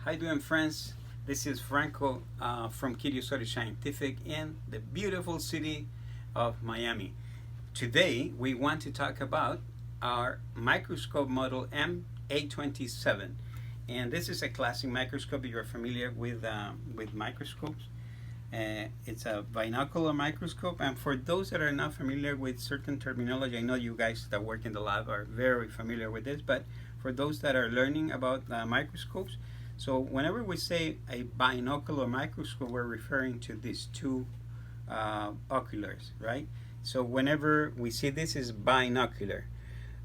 How you doing, friends? This is Franco from Kyrios-Soter Scientific in the beautiful city of Miami. Today we want to talk about our microscope model M827, and this is a classic microscope. You're familiar with microscopes. It's a binocular microscope, and for those that are not familiar with certain terminology, I know you guys that work in the lab are very familiar with this, but for those that are learning about microscopes, so whenever we say a binocular microscope, we're referring to these two oculars, right? So whenever we see this is binocular.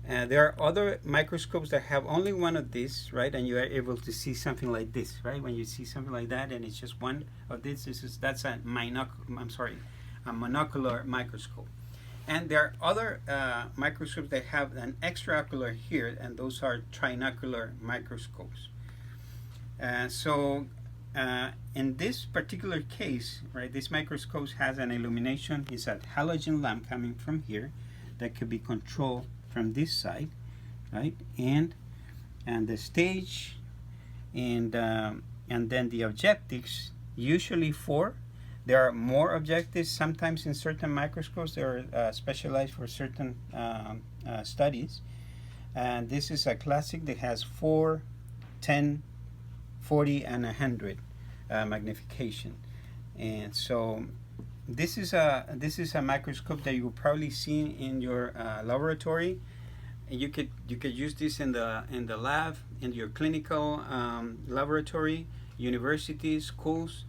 There are other microscopes that have only one of these, right? And you are able to see something like this, right? When you see something like that, and it's just one of this, that's a monocular microscope. And there are other microscopes that have an extraocular here, and those are trinocular microscopes. In this particular case, right, this microscope has an illumination. It's a halogen lamp coming from here that could be controlled from this side, right? And the stage, and then the objectives. Usually four. There are more objectives. Sometimes in certain microscopes, they are specialized for certain studies. And this is a classic that has 4, 10, 40, and 100 magnification. And so this is a microscope that you will probably see in your laboratory. And you could use this in the lab, in your clinical laboratory, universities, schools.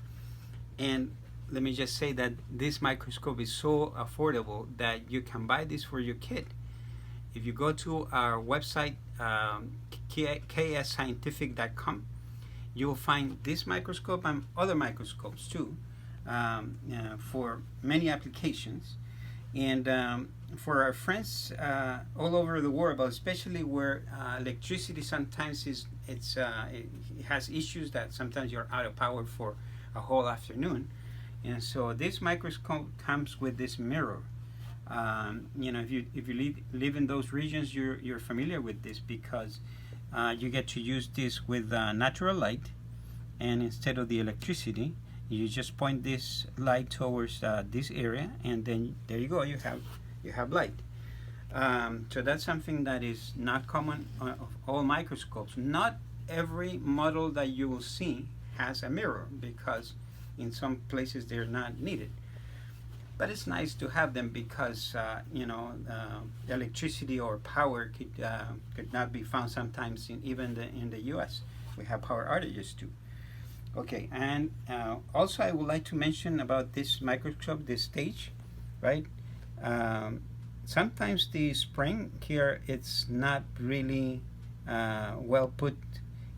And let me just say that this microscope is so affordable that you can buy this for your kid. If you go to our website, KS-Scientific.com, you will find this microscope and other microscopes too, for many applications. And for our friends all over the world, but especially where electricity sometimes it has issues that sometimes you're out of power for a whole afternoon. And so this microscope comes with this mirror. If you live in those regions, you're familiar with this, because you get to use this with natural light, and instead of the electricity, you just point this light towards this area, and then there you go. You have light. So that's something that is not common of all microscopes. Not every model that you will see has a mirror, because in some places they're not needed. But it's nice to have them, because electricity or power could not be found sometimes even in the U.S. We have power outages too. Okay, and also I would like to mention about this microscope, this stage, right? Sometimes the spring here, it's not really well put,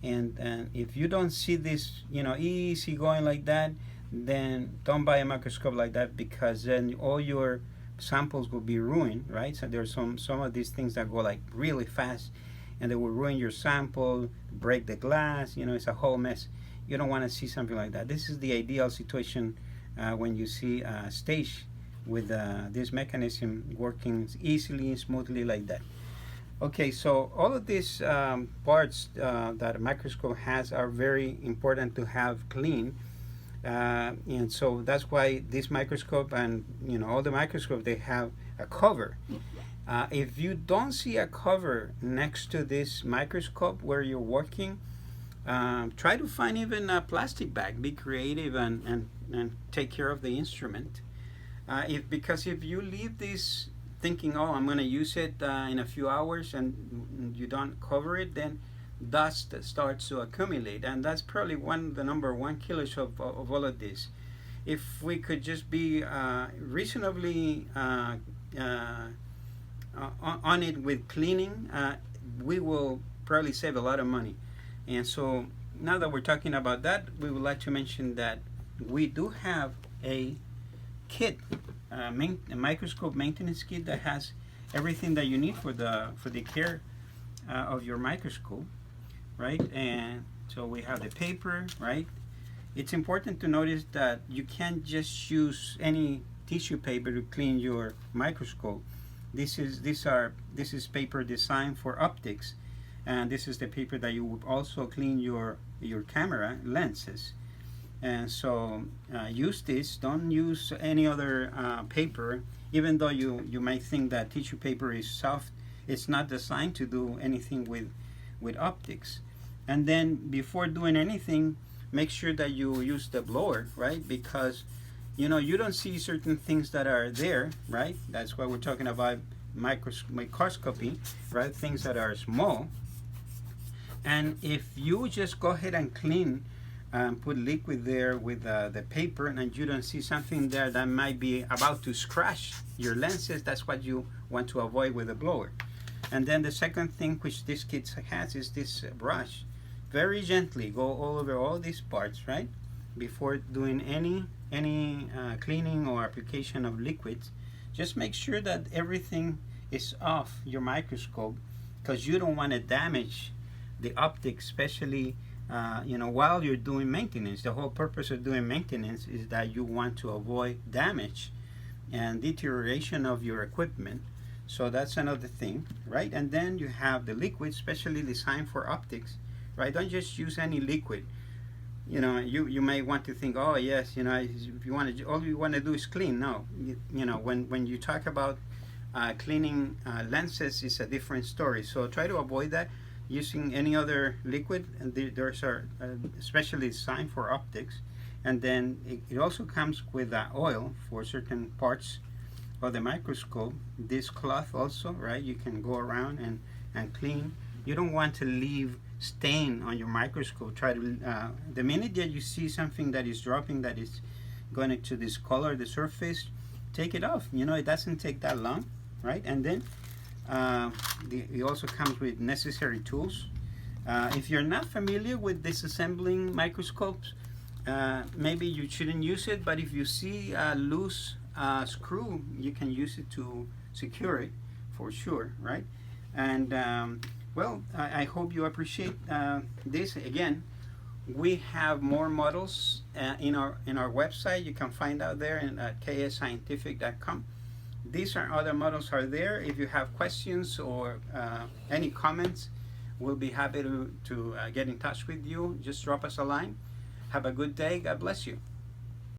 and if you don't see this, easy going like that, then don't buy a microscope like that, because then all your samples will be ruined, right? So there's some of these things that go like really fast, and they will ruin your sample, break the glass. It's a whole mess. You don't want to see something like that. This is the ideal situation when you see a stage with this mechanism working easily and smoothly like that. Okay, so all of these parts that a microscope has are very important to have clean. And so that's why this microscope and all the microscopes, they have a cover. If you don't see a cover next to this microscope where you're working, try to find even a plastic bag. Be creative and take care of the instrument. Because if you leave this thinking, oh, I'm going to use it in a few hours, and you don't cover it, then dust starts to accumulate, and that's probably the number one killers of all of this. If we could just be reasonably on it with cleaning, we will probably save a lot of money. And so now that we're talking about that, we would like to mention that we do have a kit, a microscope maintenance kit that has everything that you need for the care of your microscope, right? And so we have the paper, right? It's important to notice that you can't just use any tissue paper to clean your microscope. This is paper designed for optics, and this is the paper that you would also clean your your camera lenses. And so use this. Don't use any other paper. Even though you might think that tissue paper is soft, it's not designed to do anything with optics. And then before doing anything, make sure that you use the blower, right? Because you don't see certain things that are there, right? That's why we're talking about microscopy, right? Things that are small. And if you just go ahead and clean and put liquid there with the paper, and you don't see something there that might be about to scratch your lenses, that's what you want to avoid with a blower. And then the second thing which this kit has is this brush. Very gently go all over all these parts, right? Before doing any cleaning or application of liquids, just make sure that everything is off your microscope, because you don't want to damage the optics, especially while you're doing maintenance. The whole purpose of doing maintenance is that you want to avoid damage and deterioration of your equipment. So that's another thing, right? And then you have the liquid specially designed for optics, right? Don't just use any liquid. You may want to think, oh yes, if you want to, all you want to do is clean. No, when you talk about cleaning lenses, is a different story. So try to avoid that using any other liquid, and those are especially designed for optics. And then it also comes with oil for certain parts of the microscope. This cloth also, right? You can go around and clean. You don't want to leave stain on your microscope. Try to the minute that you see something that is dropping, that is going to discolor the surface, take it off. It doesn't take that long, right? And then it also comes with necessary tools. If you're not familiar with disassembling microscopes, maybe you shouldn't use it, but if you see a loose screw, you can use it to secure it for sure, right? And well, I hope you appreciate this. Again, we have more models in our website. You can find out there at ksscientific.com. These are other models are there. If you have questions or any comments, we'll be happy to get in touch with you. Just drop us a line. Have a good day. God bless you.